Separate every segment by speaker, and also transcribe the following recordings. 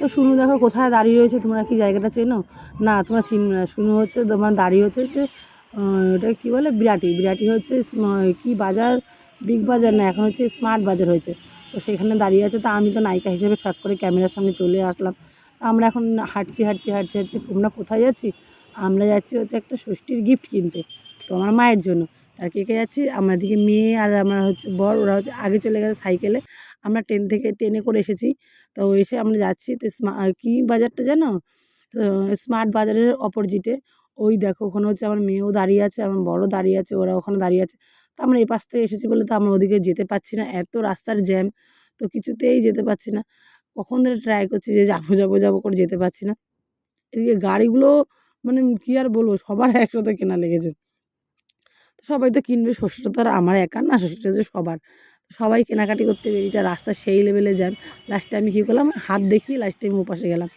Speaker 1: তো শুনু দেখো কোথায় দাঁড়িয়ে রয়েছে, তোমরা কি জায়গাটা চেনো? না তোমরা চিনবে না। শুনু হচ্ছে তোমার দাঁড়িয়ে হচ্ছে ওটা কী বলে, বিরাটি। বিরাটি হচ্ছে কি বাজার, বিগ বাজার না, এখন হচ্ছে স্মার্ট বাজার হয়েছে। তো সেখানে দাঁড়িয়ে আছে। তা আমি তো নায়িকা হিসেবে শখ করে ক্যামেরার সামনে চলে আসলাম। তা আমরা এখন হাঁটছি। আমরা কোথায় যাচ্ছি? আমরা যাচ্ছি হচ্ছে একটা ষষ্ঠীর গিফট কিনতে, তো আমার মায়ের জন্য। আর কে যাচ্ছি? আমরা দিকে মেয়ে আর আমার হচ্ছে বর, ওরা হচ্ছে আগে চলে গেছে সাইকেলে। আমরা ট্রেনে করে এসেছি। তো এসে আমরা যাচ্ছি। তো কী বাজারটা জানো? স্মার্ট বাজারের অপোজিটে। ওই দেখো ওখানে হচ্ছে আমার মেয়েও দাঁড়িয়ে আছে, আমার বড়ও দাঁড়িয়ে আছে, ওরা ওখানে দাঁড়িয়ে আছে। তো আমরা এই পাশ থেকে এসেছি বলে তো আমরা ওদিকে যেতে পারছি না, এত রাস্তার জ্যাম। তো কিছুতেই যেতে পারছি না। কখন ধরে ট্রাই করছি যে যাবো করে যেতে পারছি না। এদিকে গাড়িগুলো মানে কী আর বলবো, সবার একসাথে কেনা লেগেছে। তো সবাই তো কিনবে, ষষ্ঠীটা তো আর আমার একার না, ষষ্ঠীটা হচ্ছে সবার। সবাই কেনাকাটি করতে বেরিয়েছে, আর রাস্তা সেই লেভেলে জ্যাম। লাস্টে আমি কী করলাম, হাত দেখিয়ে লাস্টে আমি ওপাশে গেলাম।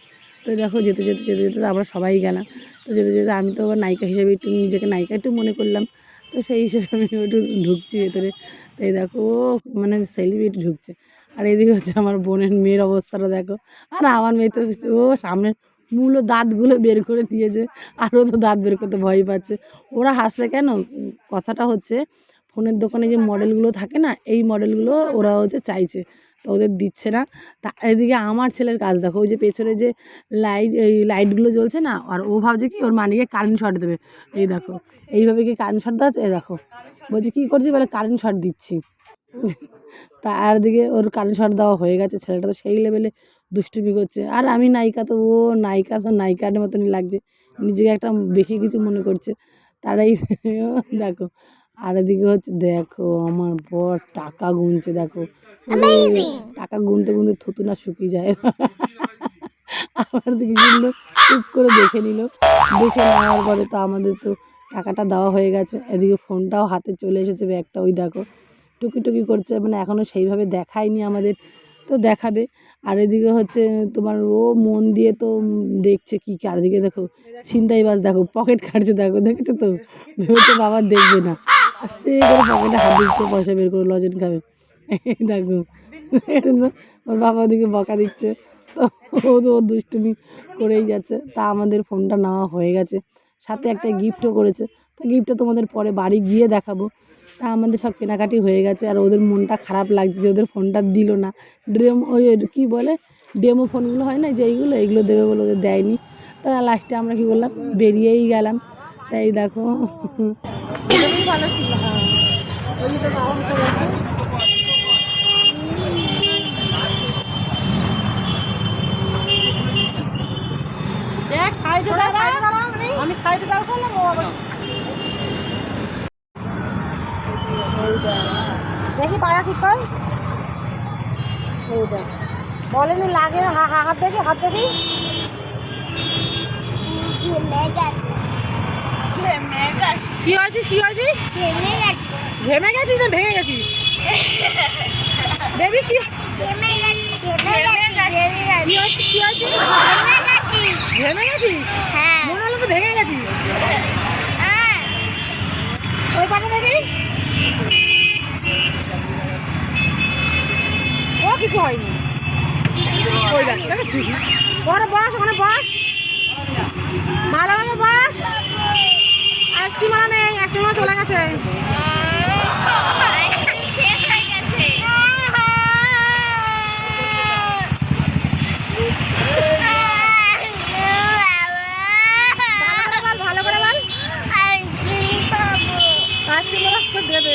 Speaker 1: তো দেখো যেতে আমরা সবাই গেলাম। তো যেতে আমি তো আবার নায়িকা হিসেবে একটু নিজেকে নায়িকা একটু মনে করলাম। তো সেই হিসেবে আমি একটু ঢুকছি ভেতরে। তো এই দেখো মানে সেলিব্রিটি ঢুকছে। আর এদিকে হচ্ছে আমার বোনের মেয়ের অবস্থাটা দেখো। আর আমার মেয়ে তো ও সামনে মূল দাঁতগুলো বের করে দিয়েছে, আরও তো দাঁত বের করতে ভয় পাচ্ছে। ওরা হাসছে কেন? কথাটা হচ্ছে ফোনের দোকানে যে মডেলগুলো থাকে না, এই মডেলগুলো ওরা হচ্ছে চাইছে, তো ওদের দিচ্ছে না। তা এদিকে আমার ছেলের কাজ দেখো, ওই যে পেছনে যে এই লাইটগুলো জ্বলছে না, আর ও ভাবছে কি ওর মানিকে কারেন্ট শর্ট দেবে। এই দেখো এইভাবে কি কারেন্ট শর্ট দেওয়া, এই দেখো বলছি কী করছি, বলে কারেন্ট শর্ট দিচ্ছি। তা আর দিকে ওর কারেন্ট শর্ট দেওয়া হয়ে গেছে। ছেলেটা তো সেই লেভেলে দুষ্টুমি করছে। আর আমি নায়িকা, তো ও নায়িকা, তো নায়িকার মতনই লাগছে, নিজেকে একটা বেশি কিছু মনে করছে। তারাই দেখো। আর এদিকে হচ্ছে দেখো আমার বর টাকা গুনছে, দেখো টাকা গুনতে গুনতে থুতু না শুকিয়ে যায়। আমার দিকে কিন্তু চুপ করে দেখে নিল। দেখে নেওয়ার পরে তো আমাদের তো টাকাটা দেওয়া হয়ে গেছে। এদিকে ফোনটাও হাতে চলে এসেছে, ব্যাগটা ওই দেখো টুকি করছে, মানে এখনও সেইভাবে দেখায়নি আমাদের, তো দেখাবে। আর এদিকে হচ্ছে তোমার ও মন দিয়ে তো দেখছে কি, চারিদিকে দেখো ছিনতাইবাজ দেখো পকেট কাটছে, দেখো দেখেছো তো, ভেবেছে বাবা দেখবে না, আস্তে করে পকেটে হাত দিচ্ছে, পয়সা বের করে লজেন খাবে। দেখো ওর বাবা ওদিকে বকা দিচ্ছে, তো ও তো দুষ্টুমি করেই যাচ্ছে। তা আমাদের ফোনটা নেওয়া হয়ে গেছে, সাথে একটা গিফটও করেছে। তো গিফটটা তোমাদের পরে বাড়ি গিয়ে দেখাবো। তা আমাদের সব কেনাকাটি হয়ে গেছে, আর ওদের মনটা খারাপ লাগছে যে ওদের ফোনটা দিল না। ওই কী বলে ডেমো ফোনগুলো হয় না যে এইগুলো দেবে বলে ওদের দেয়নি। তা লাস্টে আমরা কী করলাম, বেরিয়েই গেলাম। তাই দেখো ভালো ছিল। আমি সাইডে দাঁড় করলাম, ও আবার দেখি পায়া ঠিক কর। বলেনি লাগে, হাত দেখি কি হয়েছিস ঘেমে গেছিস না ভেঙে গেছিস? বেবি কি ঘেমে গেছিস? মনে হলো তো ভেঙে গেছিস। ওই পাটা দেখি, ও কিছু হয়নি। ওই দেখ ওখানে বস, ভালোভাবে বস। আইসক্রিম আনা নেই, আইসক্রিম চলে গেছে। ভালো করে বল, আইসক্রিম দেবে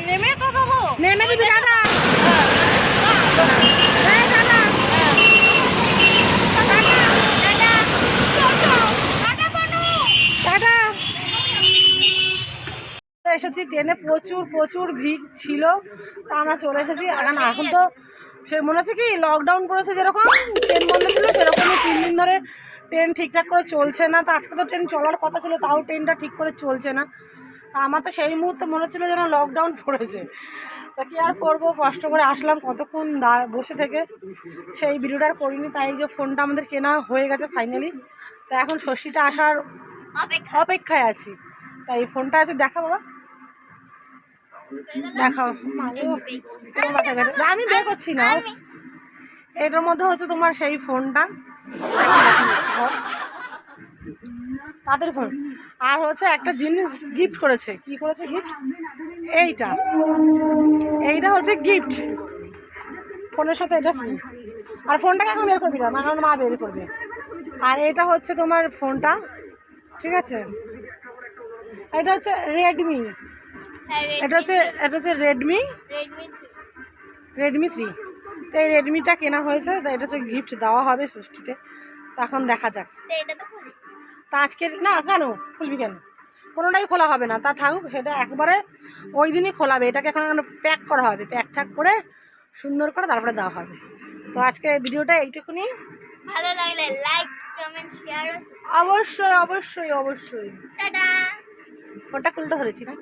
Speaker 1: নেমে তো দেবো, নেমে দিবি দাদা। এসেছি ট্রেনে, প্রচুর ভিড় ছিল। তা আমরা চলে এসেছি। এখন তো সে মনে হচ্ছে কি লকডাউন করেছে, যেরকম ট্রেন বন্ধ ছিল সেরকমই 3 দিন ধরে ট্রেন ঠিকঠাক করে চলছে না। তো আজকে তো ট্রেন চলার কথা ছিল, তাও ট্রেনটা ঠিক করে চলছে না। তা আমার তো সেই মুহূর্তে মনে হচ্ছিলো যেন লকডাউন পড়েছে। তা কি আর করবো, কষ্ট করে আসলাম, কতক্ষণ বসে থেকে সেই ভিডিওটা আর করিনি। তাই যে ফোনটা আমাদের কেনা হয়ে গেছে ফাইনালি। তা এখন ষষ্ঠীটা আসার অপেক্ষায় আছি। তাই ফোনটা আছে, দেখা বাবা দেখাও পুরো মাথা গেছে। আমি বের করছি না, এটার মধ্যে হচ্ছে তোমার সেই ফোনটা, তাদের ফোন। আর হচ্ছে একটা জিনিস গিফট করেছে। কি করেছে গিফট? এইটা এইটা হচ্ছে গিফট, ফোনের সাথে এটা ফ্রি। আর ফোনটাকে এখন বের করবি না, এখন মা বের করবে। আর এটা হচ্ছে তোমার ফোনটা, ঠিক আছে? এটা হচ্ছে রেডমি, এটা হচ্ছে রেডমি 3। তো এই রেডমিটা কেনা হয়েছে, তো এটা হচ্ছে গিফট দেওয়া হবে ষষ্ঠীতে। তো এখন দেখা যাক। তা আজকে না, কেন খুলবি কেন? কোনোটাই খোলা হবে না, তা থাকুক, সেটা একবারে ওই দিনই খোলাবে। এটাকে এখন প্যাক করা হবে, প্যাক ঠ্যাক করে সুন্দর করে তারপরে দেওয়া হবে। তো আজকে ভিডিওটা এইটুকুনি।
Speaker 2: ভালো লাগলে লাইক, কমেন্ট, শেয়ার।
Speaker 1: অবশ্যই অবশ্যই অবশ্যই।
Speaker 2: টাটা।
Speaker 1: ফোনটা খুলতে ধরেছি না?